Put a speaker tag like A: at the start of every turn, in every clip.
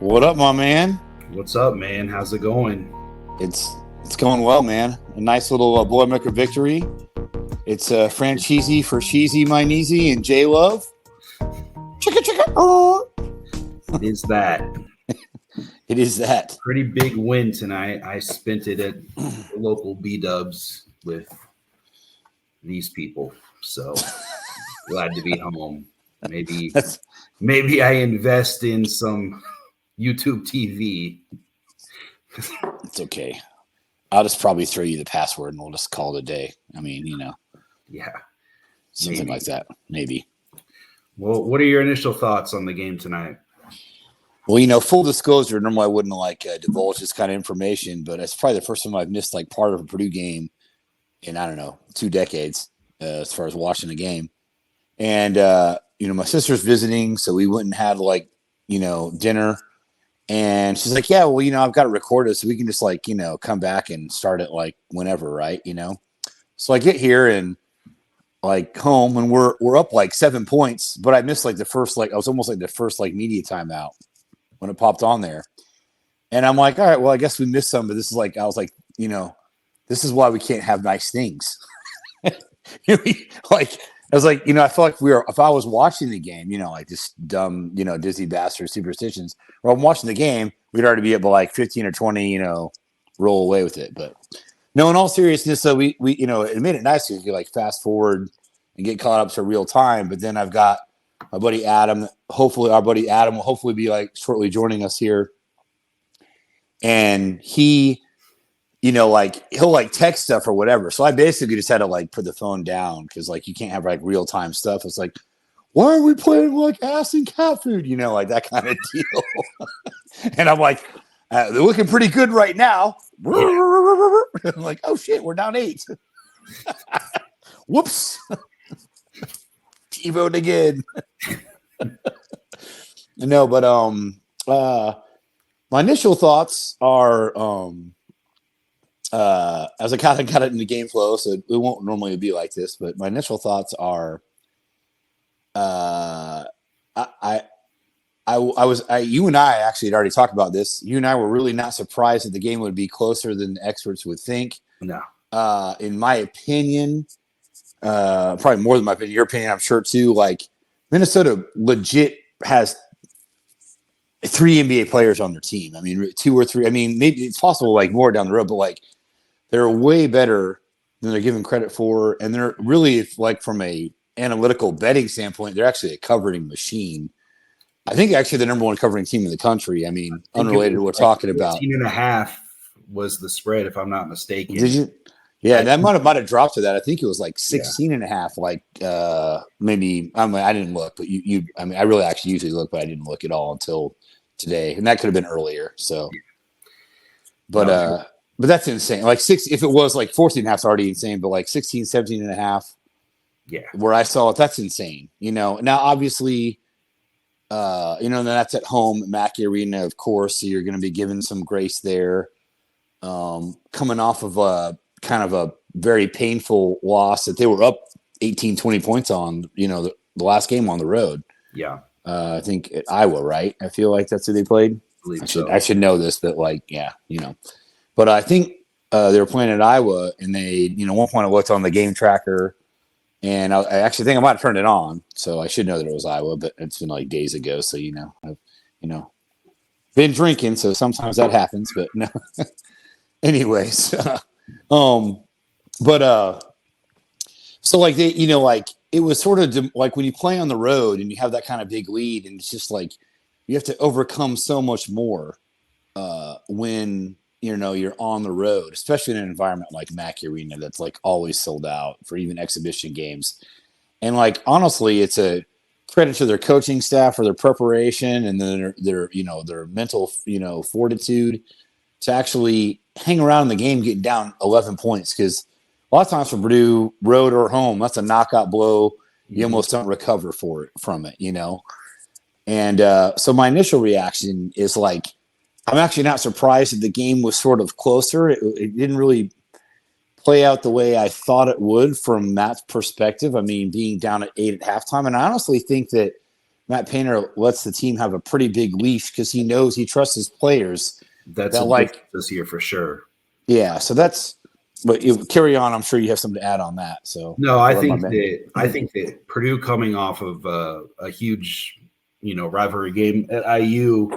A: What up, my man?
B: What's up, man? How's it going?
A: It's going well, man. A nice little boy maker victory. It's Franchise for Cheesy, my Neezy, and J Love. Chicka chicka. Oh.
B: It is that.
A: It is that.
B: Pretty big win tonight. I spent it at the local B-dubs with these people. So glad to be home. Maybe I invest in some YouTube TV.
A: It's okay. I'll just probably throw you the password and we'll just call it a day. I mean,
B: Yeah.
A: something like that, maybe.
B: Well, what are your initial thoughts on the game tonight?
A: Well, full disclosure, normally I wouldn't divulge this kind of information, but it's probably the first time I've missed part of a Purdue game in, I don't know, 2 decades as far as watching the game. And, my sister's visiting, so we went and had dinner. And she's like, yeah, well, I've got to record it so we can just come back and start it whenever, right? So I get here and home and we're up 7 points, but I missed the first, I was almost the first media timeout when it popped on there. And I'm like, all right, well, I guess we missed some, but this is I was this is why we can't have nice things. I was I feel like if I was watching the game, this dumb, Disney bastard superstitions, or I'm watching the game, we'd already be able 15 or 20, roll away with it. But no, in all seriousness, so we it made it nice because you fast forward and get caught up to real time. But then I've got my buddy Adam. Hopefully, our buddy Adam will hopefully be shortly joining us here. And he, he'll text stuff or whatever. So I basically just had to put the phone down because you can't have real time stuff. It's why are we playing ass and cat food? That kind of deal. And I'm they're looking pretty good right now. I'm oh shit, we're down 8. Whoops. T-vote again. No, but my initial thoughts are as I kind of got it in the game flow, so it won't normally be like this, but my initial thoughts are you and I actually had already talked about this. You and I were really not surprised that the game would be closer than the experts would think.
B: No.
A: In my opinion, probably more than my opinion, your opinion, I'm sure too. Minnesota legit has 3 NBA players on their team. I mean, 2 or 3. I mean, maybe it's possible more down the road, but they're way better than they're given credit for, and they're really from a analytical betting standpoint, they're actually a covering machine. I think actually the number 1 covering team in the country. I mean, unrelated to what we're talking about.
B: 14.5 was the spread, if I'm not mistaken.
A: Did you? Yeah, that might have dropped to that. I think it was 16.5. Maybe I didn't look, but you. I mean, I really actually usually look, but I didn't look at all until today, and that could have been earlier. So, but that's insane. 6, if it was 14.5 is already insane, but 16, 17.5.
B: Yeah,
A: where I saw it, that's insane. Now obviously. And that's at home, Mackey Arena, of course. So you're going to be given some grace there. Coming off of a kind of a very painful loss that they were up 18, 20 points on, the last game on the road.
B: Yeah.
A: I think at Iowa, right? I feel like that's who they played. I should know this, but But I think they were playing at Iowa, and they, one point I looked on the game tracker. And I actually think I might have turned it on, so I should know that it was Iowa, but it's been days ago. So I've been drinking, so sometimes that happens. But no, anyways, so they, it was sort of when you play on the road and you have that kind of big lead, and it's just you have to overcome so much more when. You're on the road, especially in an environment like Mackey Arena that's always sold out for even exhibition games. And honestly, it's a credit to their coaching staff for their preparation and then their mental, fortitude to actually hang around in the game getting down 11 points. Because a lot of times for Purdue, road or home, that's a knockout blow. You almost don't recover from it. And so my initial reaction is I'm actually not surprised that the game was sort of closer. It didn't really play out the way I thought it would from Matt's perspective. I mean, being down at 8 at halftime. And I honestly think that Matt Painter lets the team have a pretty big leash because he knows he trusts his players.
B: That's a difference this year for sure.
A: Yeah, so that's. But carry on. I'm sure you have something to add on that. So
B: no, I think that Purdue coming off of a huge, rivalry game at IU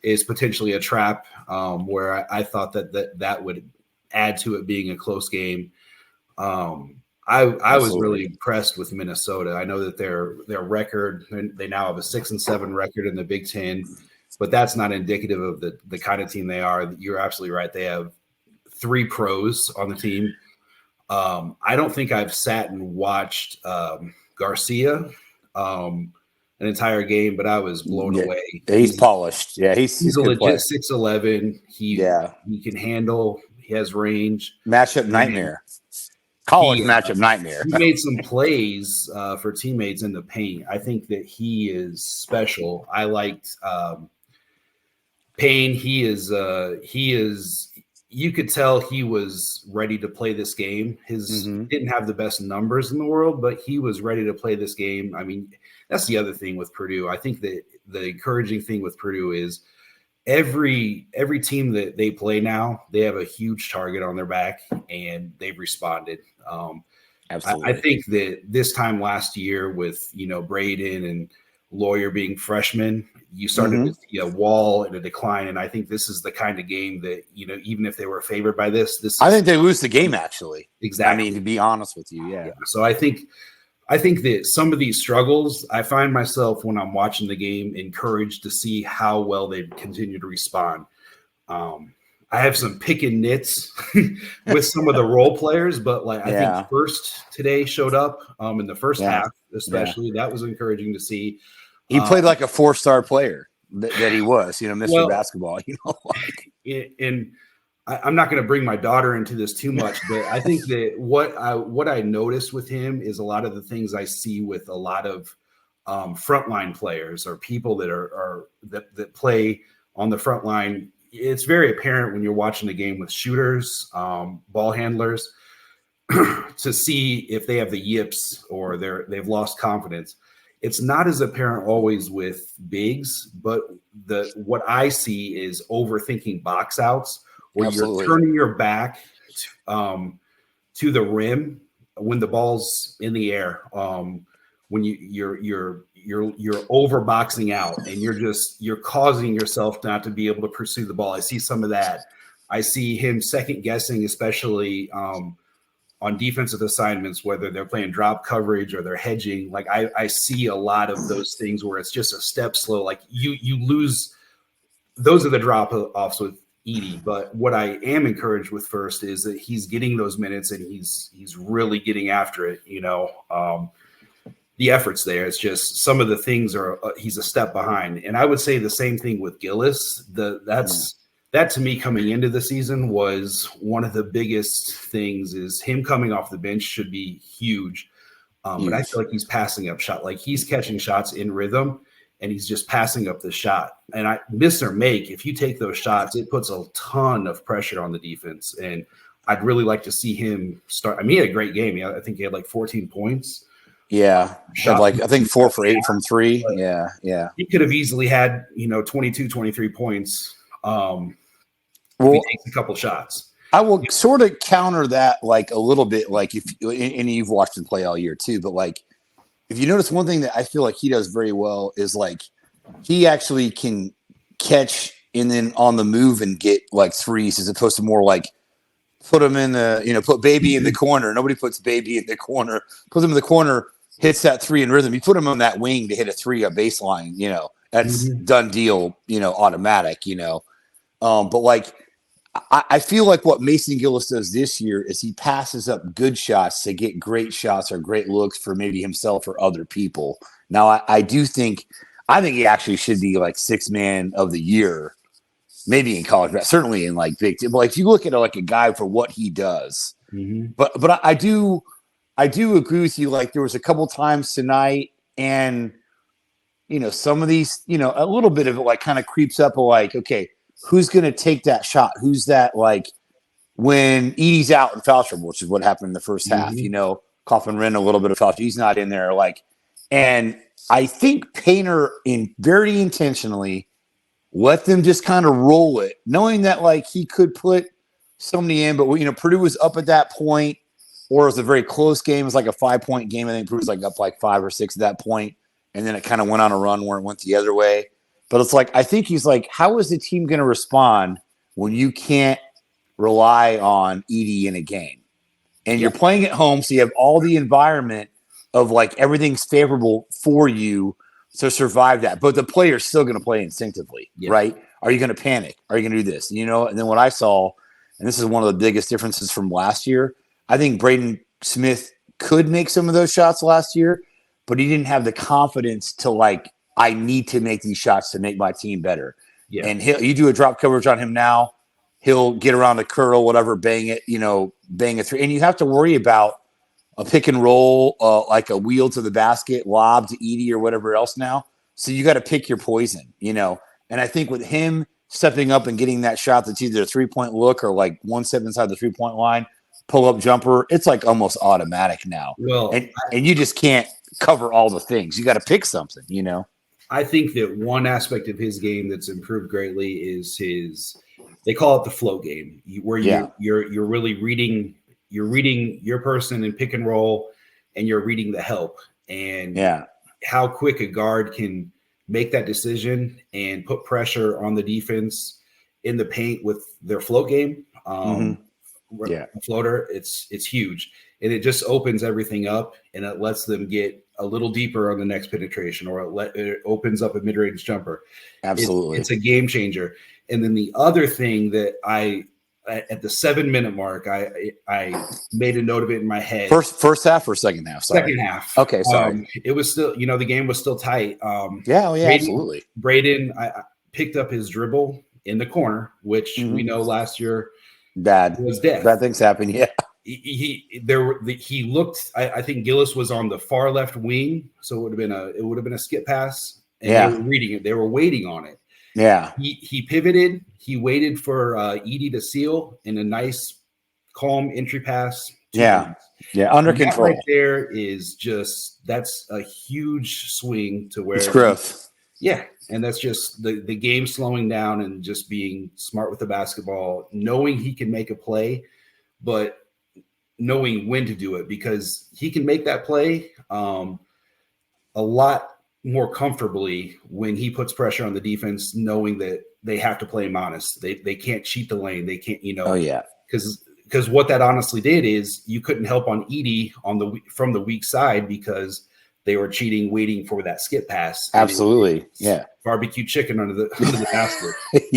B: is potentially a trap. Where I thought that would add to it being a close game. I was really impressed with Minnesota. I know that their record, they now have a 6-7 record in the Big Ten, but that's not indicative of the kind of team they are. You're absolutely right. They have 3 pros on the team. I don't think I've sat and watched Garcia an entire game, but I was blown away.
A: He's polished. Yeah, he's
B: a legit 6'11". He can handle. He has range.
A: Matchup nightmare. College matchup nightmare.
B: He made some plays for teammates in the paint. I think that he is special. I liked Payne. He is. You could tell he was ready to play this game. Didn't have the best numbers in the world, but he was ready to play this game. I mean, that's the other thing with Purdue. I think that the encouraging thing with Purdue is every team that they play now, they have a huge target on their back, and they've responded.
A: Absolutely.
B: I think that this time last year with, Braden and Lawyer being freshmen, you started to see a wall and a decline. And I think this is the kind of game that, even if they were favored by this,
A: I think they lose the game, actually.
B: Exactly.
A: I mean, to be honest with you. Yeah.
B: So I think that some of these struggles, I find myself when I'm watching the game encouraged to see how well they continue to respond. I have some pick and nits with some of the role players, but I think First today showed up in the first half, especially. That was encouraging to see.
A: He played like a 4-star player that he was, Mr. Basketball.
B: And I'm not going to bring my daughter into this too much, but I think that what I noticed with him is a lot of the things I see with a lot of frontline players or people that that play on the front line. It's very apparent when you're watching the game with shooters, ball handlers, to see if they have the yips or they've lost confidence. It's not as apparent always with bigs, but what I see is overthinking box outs where you're turning your back to the rim when the ball's in the air. When you're overboxing out and you're causing yourself not to be able to pursue the ball. I see some of that. I see him second guessing, especially on defensive assignments, whether they're playing drop coverage or they're hedging. Like I see a lot of those things where it's just a step slow. Like you lose. Those are the drop offs with Edey. But what I am encouraged with First is that he's getting those minutes and he's really getting after it. The effort's there. It's just some of the things he's a step behind. And I would say the same thing with Gillis. That to me coming into the season was one of the biggest things. Is him coming off the bench should be huge. But I feel like he's passing up shot. Like he's catching shots in rhythm and he's just passing up the shot. And miss or make, if you take those shots, it puts a ton of pressure on the defense. And I'd really like to see him start. I mean, he had a great game. I think he had like 14 points.
A: Yeah. I think 4 for 8 from 3. Yeah.
B: He could have easily had, 22, 23 points. He takes a couple shots.
A: I will sort of counter that like a little bit, like and you've watched him play all year too, but like if you notice one thing that I feel like he does very well is like he actually can catch and then on the move and get like threes as opposed to more like put him in the, put baby in the corner. Nobody puts baby in the corner, put him in the corner, hits that 3 in rhythm. You put him on that wing to hit a 3 on baseline, that's done deal, automatic, but like, I feel like what Mason Gillis does this year is he passes up good shots to get great shots or great looks for maybe himself or other people. Now, I think he actually should be like 6th man of the year, maybe in college, but certainly in like big. But like if you look at like a guy for what he does, but I do agree with you. Like there was a couple times tonight, and some of these, a little bit of it like kind of creeps up. Like okay. Who's going to take that shot? Who's that like when Edey's out in foul trouble, which is what happened in the first half, Coffin Wren a little bit of foul. He's not in there. Like, and I think Painter very intentionally let them just kind of roll it, knowing that like he could put somebody in, but Purdue was up at that point, or it was a very close game. It was like a 5-point game. I think Purdue was like up like 5 or 6 at that point, and then it kind of went on a run where it went the other way. But it's like I think he's like, how is the team going to respond when you can't rely on Edey in a game, and you're playing at home, so you have all the environment of like everything's favorable for you to survive that, but the player's still going to play instinctively, right? Are you going to panic? Are you going to do this? And then what I saw, and this is one of the biggest differences from last year, I think Braden Smith could make some of those shots last year, but he didn't have the confidence to like, I need to make these shots to make my team better. Yeah. And you do a drop coverage on him now, he'll get around the curl, whatever, bang it through. And you have to worry about a pick and roll, like a wheel to the basket, lob to Edey or whatever else now. So you got to pick your poison, And I think with him stepping up and getting that shot that's either a 3-point look or like 1 step inside the 3-point line, pull up jumper, it's like almost automatic now. Well, and you just can't cover all the things. You got to pick something,
B: I think that one aspect of his game that's improved greatly is they call it the flow game, where you're really reading your person in pick and roll, and you're reading the help, and how quick a guard can make that decision and put pressure on the defense in the paint with their float game. Floater, it's huge, and it just opens everything up, and it lets them get a little deeper on the next penetration, or it opens up a mid-range jumper.
A: Absolutely,
B: it's a game changer. And then the other thing that at the 7-minute mark, I made a note of it in my head.
A: First half or second half? Sorry.
B: Second half.
A: Okay, sorry.
B: It was still, the game was still tight.
A: Absolutely.
B: Braden, I picked up his dribble in the corner, which we know last year was death.
A: Bad things happen. Yeah.
B: He looked. I think Gillis was on the far left wing, so it would have been a skip pass. And they were reading it. They were waiting on it.
A: Yeah.
B: He pivoted. He waited for Edey to seal in a nice, calm entry pass.
A: Yeah. Under control.
B: Right there is that's a huge swing to where
A: it's growth.
B: Yeah. And that's just the game slowing down and just being smart with the basketball, knowing he can make a play, but knowing when to do it, because he can make that play a lot more comfortably when he puts pressure on the defense, knowing that they have to play him honest. They can't cheat the lane. They can't,
A: Oh yeah.
B: Because what that honestly did is you couldn't help on Edey from the weak side because they were cheating, waiting for that skip pass.
A: Absolutely. Yeah.
B: Barbecue chicken under the basket.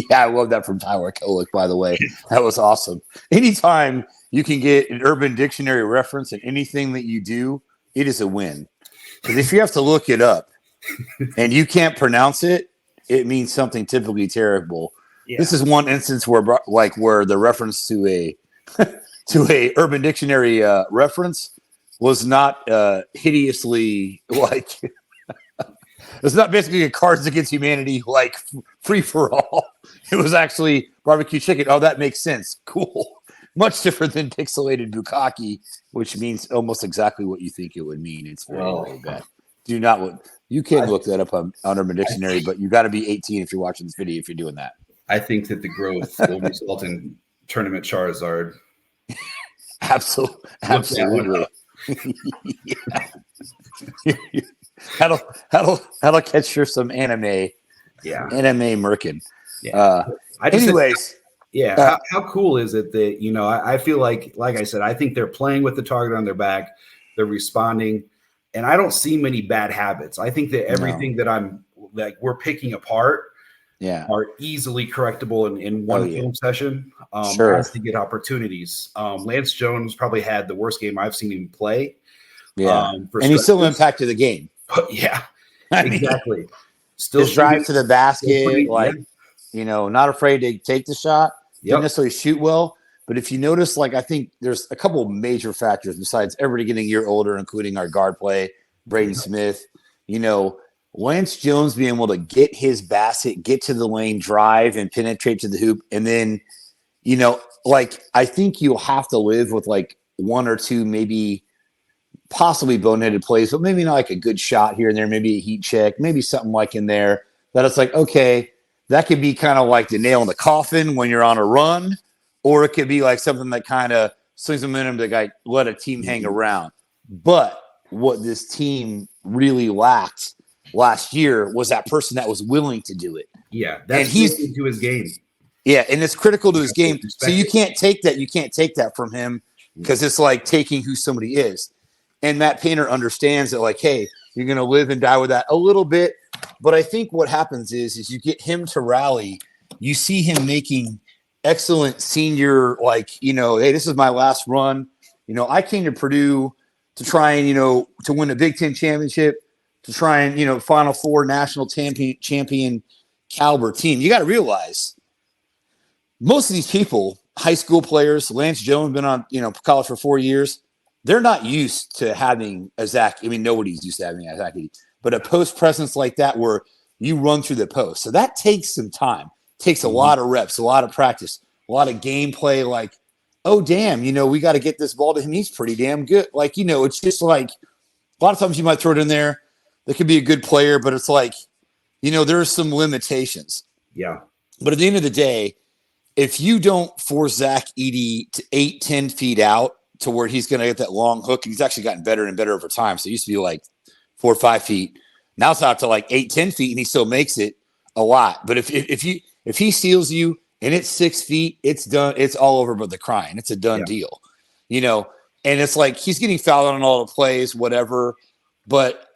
A: Yeah, I love that from Tyler Kolick, by the way. That was awesome. Anytime you can get an Urban Dictionary reference in anything that you do, it is a win. Because if you have to look it up and you can't pronounce it, it means something typically terrible. Yeah. This is one instance where the reference to a Urban Dictionary reference was not hideously like it's not basically a Cards Against Humanity like free for all. It was actually barbecue chicken. Oh, that makes sense. Cool. Much different than pixelated bukkake, which means almost exactly what you think it would mean. It's very, very bad. You can look that up on Urban Dictionary, but you got to be 18 if you're watching this video if you're doing that.
B: I think that the growth will result in Tournament Charizard.
A: Absolutely. That'll catch you some anime. Yeah. Anime merkin.
B: Yeah.
A: Anyways.
B: How cool is it that, I feel like I said, I think they're playing with the target on their back. They're responding. And I don't see many bad habits. I think that everything that we're picking apart are easily correctable in one film session as to get opportunities. Lance Jones probably had the worst game I've seen him play.
A: Yeah. And he still impacted the game.
B: But exactly.
A: Mean, still his drive to the basket, not afraid to take the shot. Didn't necessarily shoot well. But if you notice, I think there's a couple of major factors besides everybody getting a year older, including our guard play, Braden Smith. Lance Jones being able to get his basket, get to the lane, drive, and penetrate to the hoop. And then, I think you'll have to live with one or two maybe possibly boneheaded plays, but maybe not like a good shot here and there, maybe a heat check, maybe something like in there that it's like, okay, that could be kind of like the nail in the coffin when you're on a run, or it could be like something that kind of swings momentum to like let a team hang around. But what this team really lacked last year was that person that was willing to do it.
B: Yeah,
A: And
B: that's built into his game.
A: Yeah, and it's critical to his game. So you
B: it.
A: can't take that. You can't take that from him because it's like taking who somebody is. And Matt Painter understands that, like, hey, you're going to live and die with that a little bit. But I think what happens is you get him to rally. You see him making excellent senior, like, you know, hey, this is my last run. You know, I came to Purdue to try and, you know, to win a Big Ten championship, to try and, you know, Final Four national champion caliber team. You got to realize most of these people, high school players, Lance Jones been on, you know, college for 4 years. They're not used to having a Zach. I mean, nobody's used to having a Zach, but a post presence like that where you run through the post. So that takes some time, takes a lot of reps, a lot of practice, a lot of gameplay. Like, oh, damn, you know, we got to get this ball to him. He's pretty damn good. Like, you know, it's just like a lot of times you might throw it in there. There could be a good player, but it's like, you know, there's some limitations.
B: Yeah.
A: But at the end of the day, if you don't force Zach Edey to 8-10 feet out to where he's going to get that long hook, and he's actually gotten better and better over time. So it used to be like 4 or 5 feet. Now it's out to like 8-10 feet, and he still makes it a lot. But if he steals you and it's 6 feet, it's done. It's all over but the crying. It's a done deal, you know. And it's like he's getting fouled on all the plays, whatever. But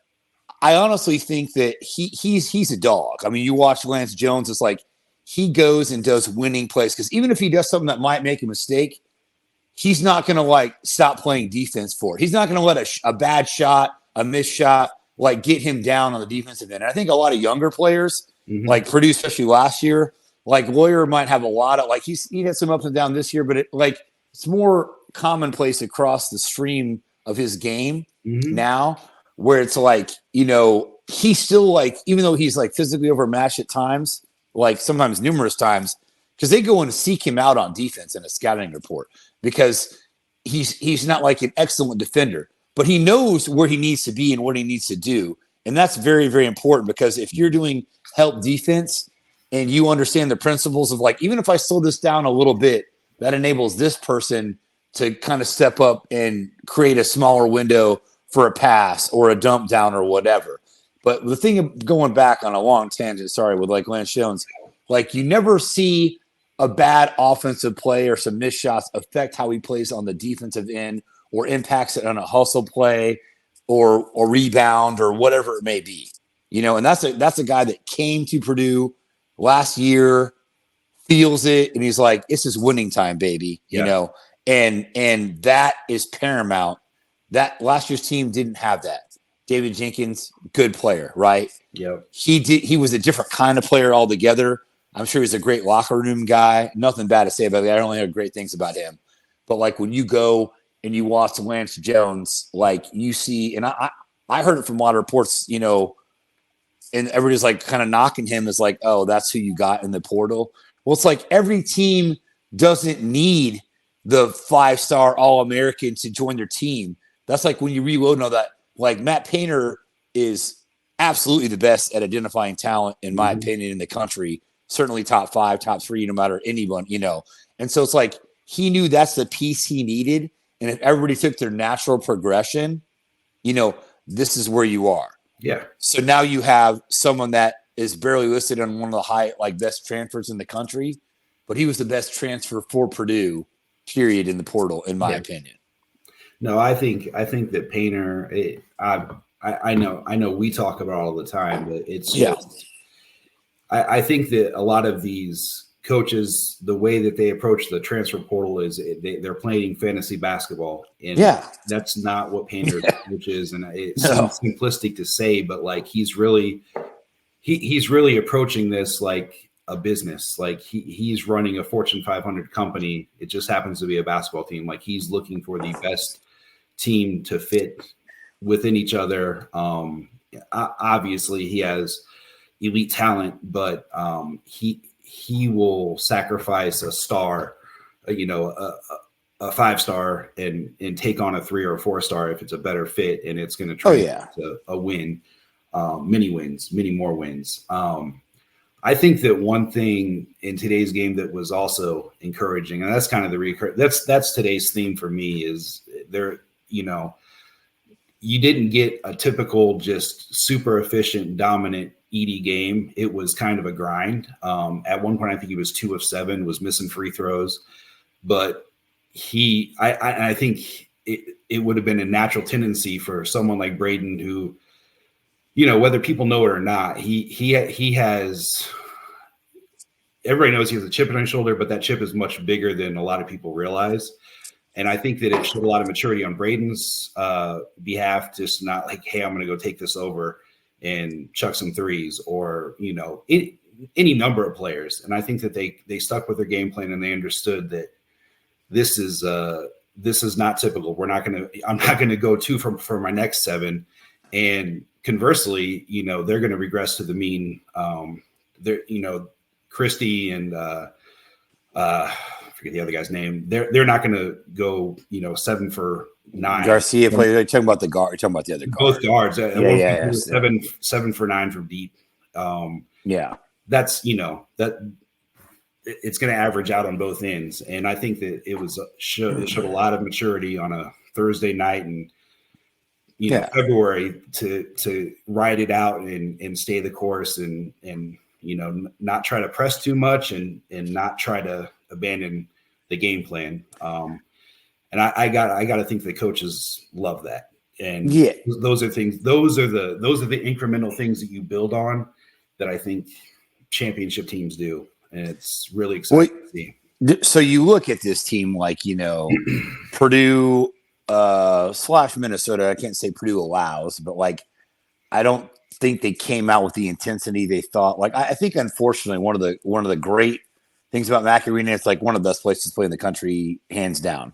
A: I honestly think that he's a dog. I mean, you watch Lance Jones, it's like he goes and does winning plays because even if he does something that might make a mistake, he's not going to like stop playing defense for it. He's not going to let a bad shot, a missed shot, like get him down on the defensive end. And I think a lot of younger players, like Purdue, especially last year, like Lawyer might have a lot of like he had some ups and downs this year, but it's more commonplace across the stream of his game now, where it's like, you know, he's still like, even though he's like physically overmatched at times, like sometimes numerous times, because they go and seek him out on defense in a scouting report because he's not like an excellent defender, but he knows where he needs to be and what he needs to do. And that's very, very important because if you're doing help defense and you understand the principles of like, even if I slow this down a little bit, that enables this person to kind of step up and create a smaller window for a pass or a dump down or whatever. But the thing of going back on a long tangent, sorry, with like Lance Jones, like you never see a bad offensive play or some missed shots affect how he plays on the defensive end or impacts it on a hustle play or rebound or whatever it may be. You know, and that's a guy that came to Purdue last year, feels it, and he's like, this is winning time, baby. You know, and that is paramount. That last year's team didn't have that. David Jenkins, good player, right?
B: Yep.
A: He was a different kind of player altogether. I'm sure he's a great locker room guy. Nothing bad to say about it. I only heard great things about him. But like when you go and you watch Lance Jones, like you see, and I heard it from a lot of reports, you know, and everybody's like kind of knocking him as like, oh, that's who you got in the portal. Well, it's like every team doesn't need the 5-star All-American to join their team. That's like when you reload and all that. Like Matt Painter is absolutely the best at identifying talent, in my opinion, in the country. Certainly top 5, top 3, no matter anyone, you know. And so it's like he knew that's the piece he needed. And if everybody took their natural progression, you know, this is where you are.
B: Yeah.
A: So now you have someone that is barely listed on one of the high, like best transfers in the country, but he was the best transfer for Purdue, period, in the portal, in my opinion.
B: No, I think that Painter. I know we talk about it all the time, but it's just. I think that a lot of these coaches, the way that they approach the transfer portal is they're playing fantasy basketball, and that's not what Painter's approach is. And it seems simplistic to say, but like he's really approaching this like a business. Like he's running a Fortune 500 company. It just happens to be a basketball team. Like he's looking for the best team to fit within each other. Obviously he has elite talent, but he will sacrifice a star, a 5-star and take on a 3 or a 4-star if it's a better fit, and it's going to
A: Oh
B: translate
A: yeah.
B: to a win, many more wins. I think that one thing in today's game that was also encouraging, and that's kind of that's today's theme for me, is there, you didn't get a typical just super efficient, dominant Edie game. It was kind of a grind. At one point, I think he was 2 of 7, was missing free throws, but I think it would have been a natural tendency for someone like Braden, who, whether people know it or not, he has. Everybody knows he has a chip on his shoulder, but that chip is much bigger than a lot of people realize. And I think that it showed a lot of maturity on Braden's behalf, just not like, hey, I'm going to go take this over and chuck some threes, or, any number of players. And I think that they stuck with their game plan, and they understood that this is not typical. I'm not going to go 2 for my next 7. And conversely, they're going to regress to the mean. Christie and I forget the other guy's name. They're not going to go 7 for 9.
A: Garcia played. They're talking about the guard. You're talking about the other guard.
B: Both guards.
A: Yeah.
B: 7 for 9 from deep.
A: That's
B: that it's going to average out on both ends, and I think that it showed a lot of maturity on a Thursday night and February to ride it out and stay the course and not try to press too much and not try to abandon the game plan. And I got to think the coaches love that. And those are things. Those are the incremental things that you build on that I think championship teams do, and it's really exciting to see.
A: So you look at this team like Purdue / Minnesota. I can't say Purdue allows, but like I don't think they came out with the intensity they thought. Like I think, unfortunately, one of the great things about Mac Arena, it's like one of the best places to play in the country, hands down.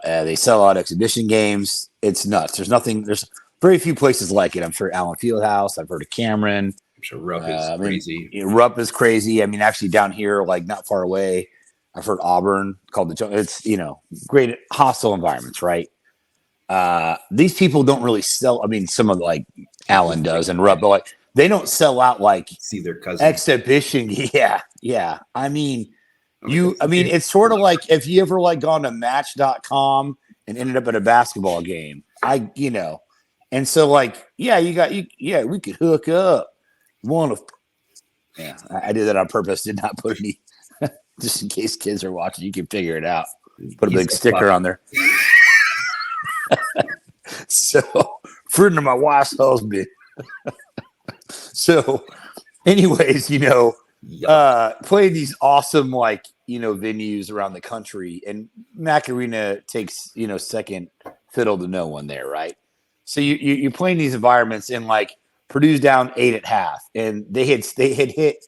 A: They sell out exhibition games. It's nuts. There's very few places like it. I'm sure Allen Fieldhouse. I've heard of Cameron.
B: I'm sure Rupp is crazy.
A: Rupp is crazy. I mean, actually down here, like not far away, I've heard Auburn called it's, great hostile environments, right? These people don't really sell. I mean, some of like Allen does and Rupp, but like they don't sell out like
B: see their cousin
A: exhibition. Yeah. I mean, it's sort of like if you ever like gone to Match.com and ended up at a basketball game. And so like, we could hook up. I did that on purpose. Did not put any, just in case kids are watching. You can figure it out. Put a big sticker on there. So, friend of my wife's husband. So, anyways, playing these awesome venues around the country, and Mac Arena takes second fiddle to no one there, right? So you're playing these environments, and like Purdue's down 8 at half, and they had hit.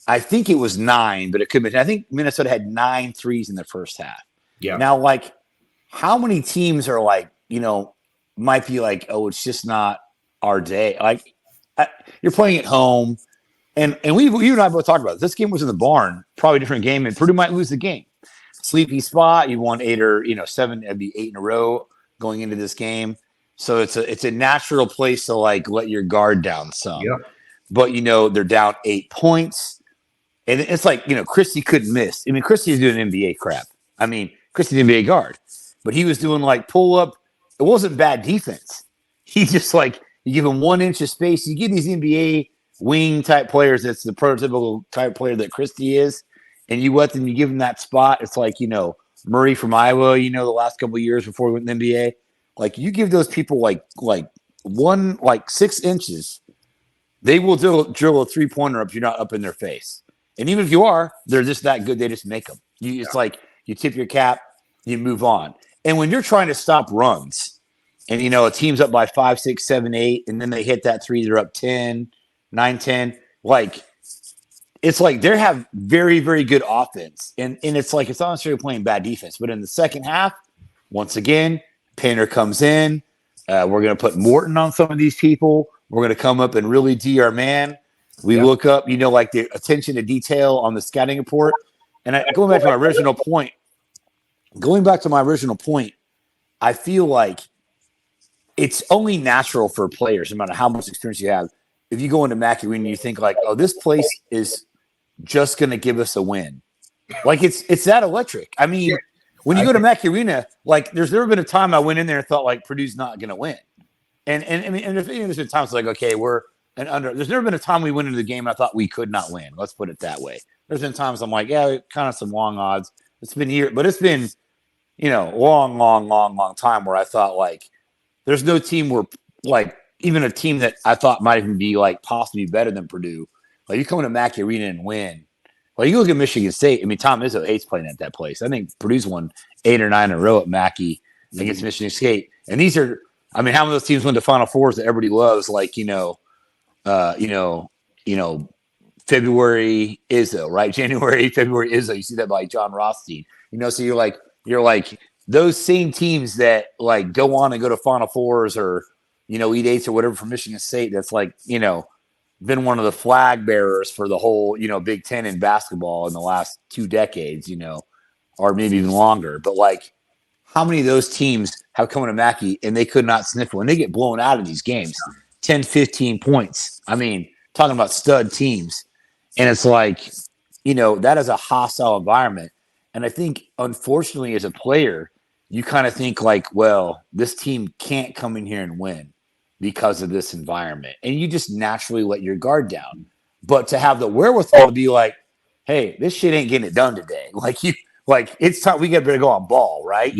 A: I think it was 9, but it could be. I think Minnesota had 9 threes in the first half.
B: Yeah.
A: Now, like, how many teams are like, might be like, oh, it's just not our day. Like, you're playing at home, and you and I both talked about this. This game was in the barn, probably a different game, and Purdue might lose the game. Sleepy spot. You won 8 or 7. It'd be 8 in a row going into this game. So it's a natural place to like let your guard down some.
B: Yeah.
A: But they're down 8 points. And it's like, Christie couldn't miss. I mean, Christie is doing NBA crap. I mean, Christie's an NBA guard. But he was doing like pull up. It wasn't bad defense. He just like, you give him 1 inch of space. You give these NBA wing type players, that's the prototypical type player that Christie is. And you let them, you give them that spot. It's like, Murray from Iowa, the last couple of years before he went in the NBA. Like you give those people like 6 inches, they will drill a 3-pointer up. You're not up in their face. And even if you are, they're just that good. They just make them. It's like you tip your cap, you move on. And when you're trying to stop runs and, a team's up by 5, 6, 7, 8, and then they hit that 3, they're up 10, 9, 10, like it's like they have very, very good offense. And it's like, it's not necessarily playing bad defense, but in the second half, once again, Painter comes in. We're going to put Morton on some of these people. We're going to come up and really D our man. We look up, like the attention to detail on the scouting report. And going back to my original point, going back to my original point, I feel like it's only natural for players, no matter how much experience you have. If you go into Mackey Arena and you think like, oh, this place is just going to give us a win. Like it's that electric. I mean, when you go to Mackey Arena, like there's never been a time I went in there and thought like Purdue's not going to win. And I mean, and there's been times like, okay, we're an under. There's never been a time we went into the game and I thought we could not win. Let's put it that way. There's been times I'm like, yeah, kind of some long odds. It's been years, but it's been, long time where I thought like there's no team where like even a team that I thought might even be like possibly better than Purdue. Like you come into Mackey Arena and win. Well, you look at Michigan State. I mean, Tom Izzo hates playing at that place. I think Purdue's won 8 or 9 in a row at Mackey against Michigan State. And these are, I mean, how many of those teams went to Final Fours that everybody loves? Like February Izzo, right? January, February Izzo. You see that by John Rothstein. So you're like those same teams that like go on and go to Final Fours or Elite Eights or whatever for Michigan State. That's like been one of the flag bearers for the whole Big Ten in basketball in the last 2 decades. Or maybe even longer. But like, how many of those teams have come to Mackey and they could not sniff when they get blown out of these games, 10, 15 points. I mean, talking about stud teams. And it's like, that is a hostile environment. And I think, unfortunately, as a player, you kind of think like, well, this team can't come in here and win because of this environment. And you just naturally let your guard down. But to have the wherewithal to be like, hey, this shit ain't getting it done today. Like it's time we got to go on ball, right?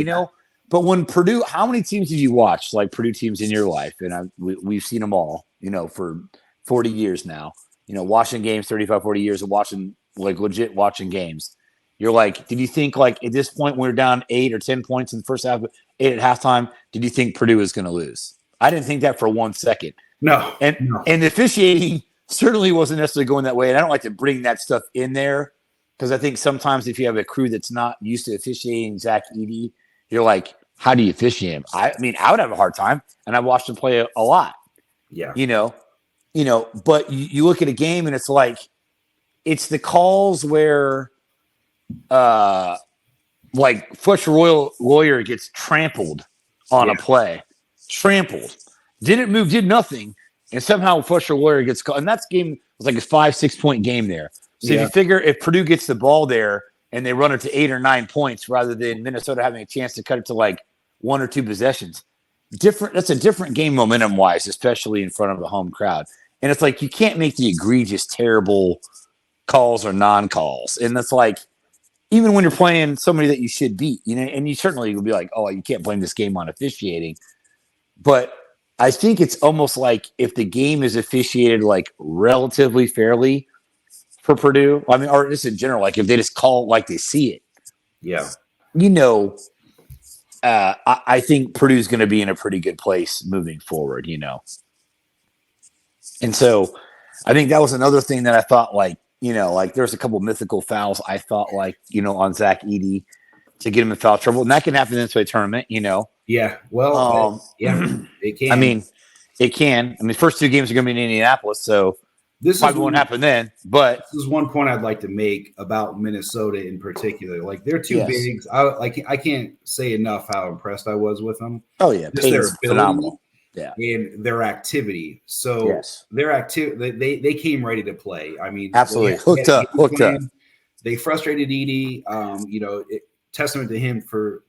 A: But when Purdue, how many teams have you watched, like Purdue teams in your life? And we've seen them all, for 40 years now, watching games, 35, 40 years of watching, like legit watching games. You're like, did you think like at this point when we're down 8 or 10 points in the first half, 8 at halftime, did you think Purdue was going to lose? I didn't think that for 1 second.
B: No.
A: And the officiating certainly wasn't necessarily going that way. And I don't like to bring that stuff in there because I think sometimes if you have a crew that's not used to officiating Zach Edey, you're like, how do you officiate him? I mean, I would have a hard time, and I watched him play a lot.
B: Yeah.
A: But you look at a game and it's like, it's the calls where like Fletcher Lawyer gets trampled on a play. Trampled. Didn't move, did nothing. And somehow Fletcher Lawyer gets caught. And that game was like a 5-6 point game there. So if you figure if Purdue gets the ball there and they run it to 8 or 9 points rather than Minnesota having a chance to cut it to like 1 or 2 possessions, that's a different game momentum wise, especially in front of the home crowd. And it's like you can't make the egregious, terrible calls or non-calls. And that's like, even when you're playing somebody that you should beat, and you certainly will be like, oh, you can't blame this game on officiating. But I think it's almost like if the game is officiated like relatively fairly for Purdue, I mean, or just in general, like if they just call it like they see it.
B: Yeah.
A: I think Purdue's going to be in a pretty good place moving forward, And so I think that was another thing that I thought like there's a couple mythical fouls I thought like, on Zach Edey to get him in foul trouble. And that can happen in this way tournament,
B: Yeah. Well, it can.
A: I mean, it can. I mean, first 2 games are going to be in Indianapolis, so this probably won't happen then. But
B: this is one point I'd like to make about Minnesota in particular. Like they're 2 bigs. I can't say enough how impressed I was with them.
A: Oh yeah,
B: just their ability.
A: Phenomenal.
B: Yeah, and their activity. So their activity, they came ready to play. I mean,
A: absolutely hooked up.
B: They frustrated Edey. Testament to him for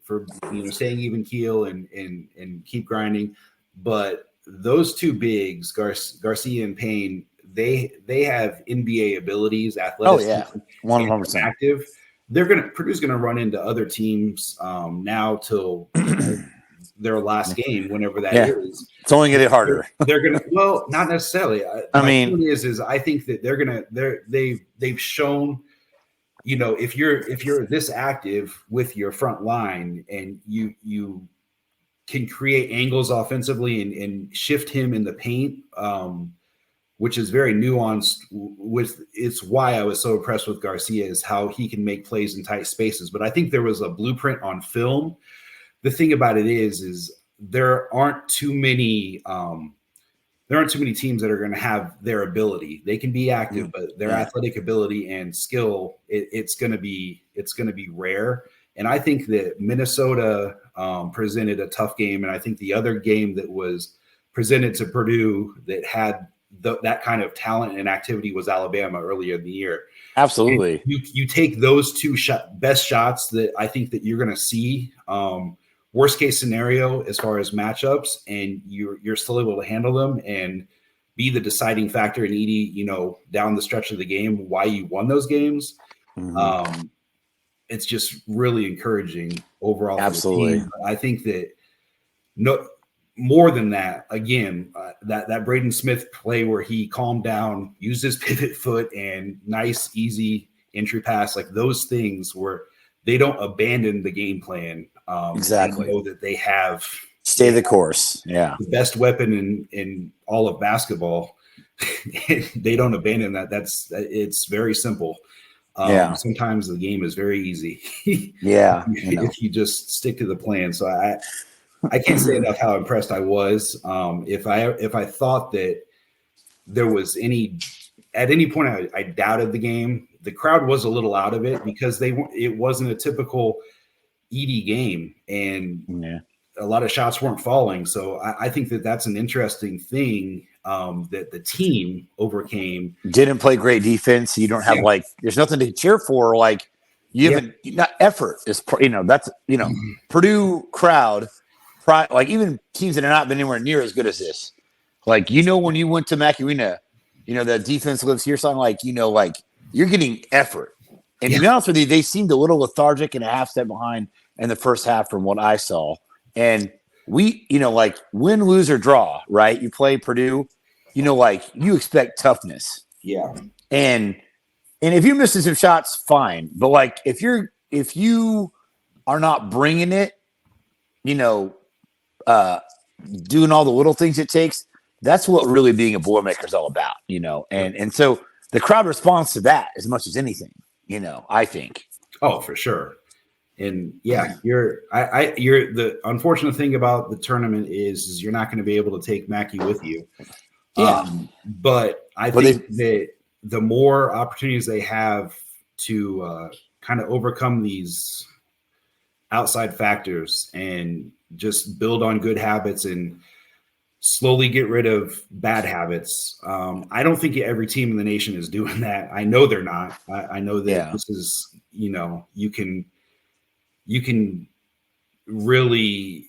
B: staying even keel and keep grinding. But those 2 bigs, Garcia and Payne, they have NBA abilities, athleticism.
A: 100%
B: active. Purdue's gonna run into other teams now till their last game, whenever that is.
A: It's only going to get harder.
B: They're going to, well, not necessarily. I mean, I think that they've shown, if you're this active with your front line and you can create angles offensively and shift him in the paint, which is very nuanced. It's why I was so impressed with Garcia is how he can make plays in tight spaces. But I think there was a blueprint on film. The thing about it is there aren't too many teams that are going to have their ability. They can be active, but their athletic ability and skill, it's going to be rare. And I think that Minnesota presented a tough game. And I think the other game that was presented to Purdue that had that kind of talent and activity was Alabama earlier in the year.
A: Absolutely.
B: You take those two best shots that I think that you're going to see. Worst case scenario as far as matchups, and you're still able to handle them and be the deciding factor in Edie, down the stretch of the game, why you won those games. Mm-hmm. It's just really encouraging overall.
A: Absolutely.
B: For the team. I think that more than that, again, that Braden Smith play where he calmed down, used his pivot foot, and nice, easy entry pass, like those things where they don't abandon the game plan.
A: Exactly.
B: Know that they have
A: stay the course. Yeah.
B: The best weapon in all of basketball. They don't abandon that. It's very simple. Sometimes the game is very easy.
A: Yeah.
B: If you just stick to the plan. So I can't say enough how impressed I was. If I thought that there was at any point I doubted the game, the crowd was a little out of it because it wasn't a typical Edie game, and a lot of shots weren't falling. So I think that that's an interesting thing that the team overcame.
A: Didn't play great defense. You don't have there's nothing to cheer for. Like you haven't not effort is that's Purdue crowd. Like even teams that have not been anywhere near as good as this. Like when you went to Mackey Arena, the defense lives here. Something like you're getting effort. And to be honest with you, they seemed a little lethargic and a half step behind in the first half from what I saw. And we, win, lose, or draw, right? You play Purdue, you expect toughness.
B: Yeah.
A: And if you're missing some shots, fine. But if you are not bringing it, doing all the little things it takes, that's what really being a Boilermaker is all about, And so the crowd responds to that as much as anything. I think.
B: Oh, for sure. And you're the unfortunate thing about the tournament is you're not going to be able to take Mackey with you.
A: Yeah.
B: But I think that the more opportunities they have to kind of overcome these outside factors and just build on good habits and slowly get rid of bad habits. I don't think every team in the nation is doing that. I know they're not. I know that this is, you can really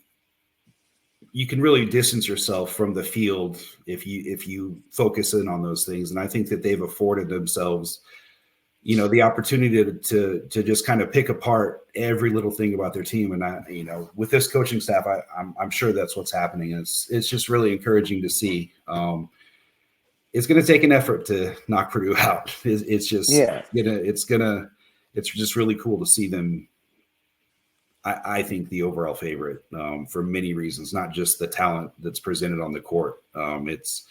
B: distance yourself from the field if you focus in on those things. And I think that they've afforded themselves, the opportunity to just kind of pick apart every little thing about their team. And with this coaching staff, I'm sure that's what's happening. It's just really encouraging to see. It's going to take an effort to knock Purdue out. It's just, it's just really cool to see them. I think the overall favorite for many reasons, not just the talent that's presented on the court. It's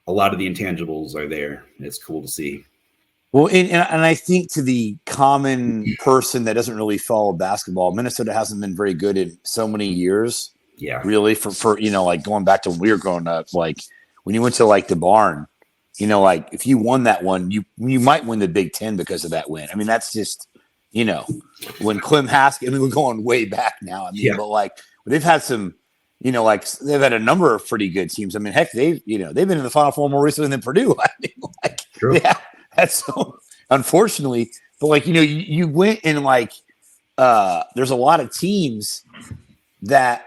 B: a lot of the intangibles are there. It's cool to see.
A: Well, and I think to the common person that doesn't really follow basketball, Minnesota hasn't been very good in so many years.
B: Yeah,
A: really for going back to when we were growing up, like when you went to the barn, if you won that one, you might win the Big Ten because of that win. I mean, that's just when Clem Haskins. I mean, we're going way back now. I mean, but they've had some, they've had a number of pretty good teams. I mean, heck, they've been in the Final Four more recently than Purdue. I mean,
B: True.
A: Yeah. That's so unfortunately, but you went and there's a lot of teams that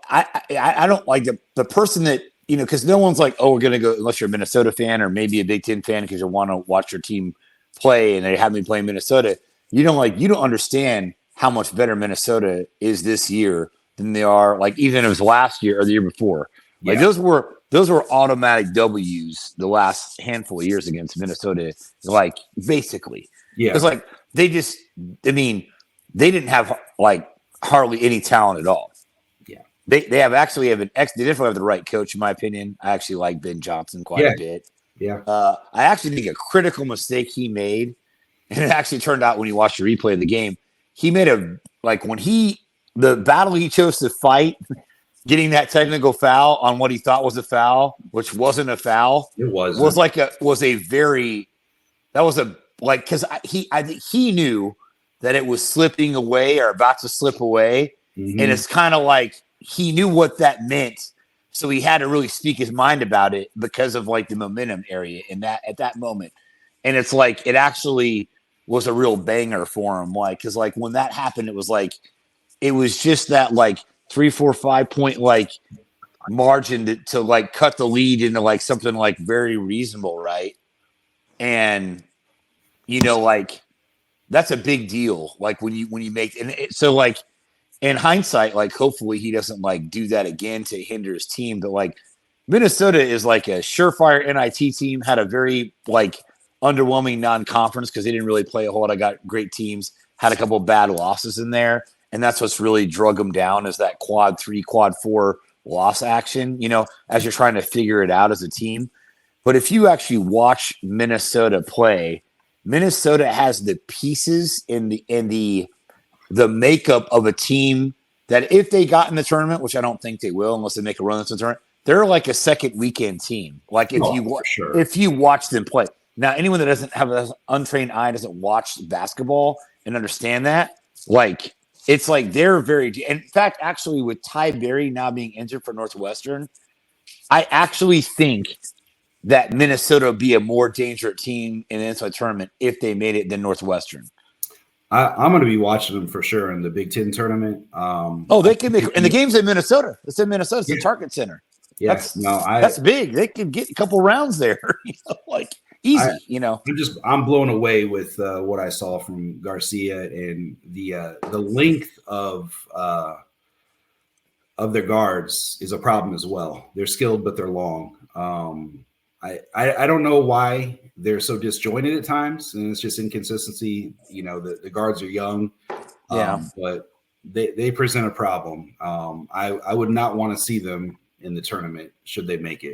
A: I don't like the person that because no one's like, oh, we're gonna go unless you're a Minnesota fan or maybe a Big Ten fan because you want to watch your team play and they have me play Minnesota. You don't understand how much better Minnesota is this year than they are even if it was last year or the year before. Yeah. Those were automatic W's the last handful of years against Minnesota, basically.
B: Yeah.
A: It's they didn't have hardly any talent at all.
B: Yeah.
A: They definitely have the right coach, in my opinion. I actually like Ben Johnson quite a bit.
B: Yeah.
A: I actually think a critical mistake he made, and it actually turned out when you watch the replay of the game, he made the battle he chose to fight, getting that technical foul on what he thought was a foul, which wasn't a foul.
B: It wasn't.
A: Because I think he knew that it was slipping away or about to slip away. And it's kind of like he knew what that meant. So he had to really speak his mind about it because of like the momentum area in that at that moment. And it's like it actually was a real banger for him. Like, because like when that happened, it was just that like 3, 4, 5 point like margin to like cut the lead into like something like very reasonable, right? And like that's a big deal. Like when you make so like in hindsight, like hopefully he doesn't like do that again to hinder his team. But like Minnesota is like a surefire NIT team, had a very like underwhelming non-conference because they didn't really play a whole lot. I got great teams, had a couple of bad losses in there, and that's what's really drug them down is that quad 3, quad 4 loss action. As you're trying to figure it out as a team. But if you actually watch Minnesota play, Minnesota has the pieces in the makeup of a team that if they got in the tournament, which I don't think they will unless they make a run into the tournament, they're like a second weekend team. Like if you watch them play. Now, anyone that doesn't have an untrained eye doesn't watch basketball and understand that. Like it's like they're very. In fact, actually, with Ty Berry now being injured for Northwestern, I actually think that Minnesota would be a more dangerous team in the NCAA tournament if they made it than Northwestern.
B: I'm going to be watching them for sure in the Big Ten tournament.
A: They can make, and the game's in Minnesota. It's in Minnesota. It's the Target Center.
B: Yeah,
A: that's big. They can get a couple rounds there, like easy.
B: I'm blown away with what I saw from Garcia and the length of their guards is a problem as well. They're skilled, but they're long. I don't know why they're so disjointed at times, and it's just inconsistency. The guards are young, but they present a problem. I would not want to see them in the tournament should they make it.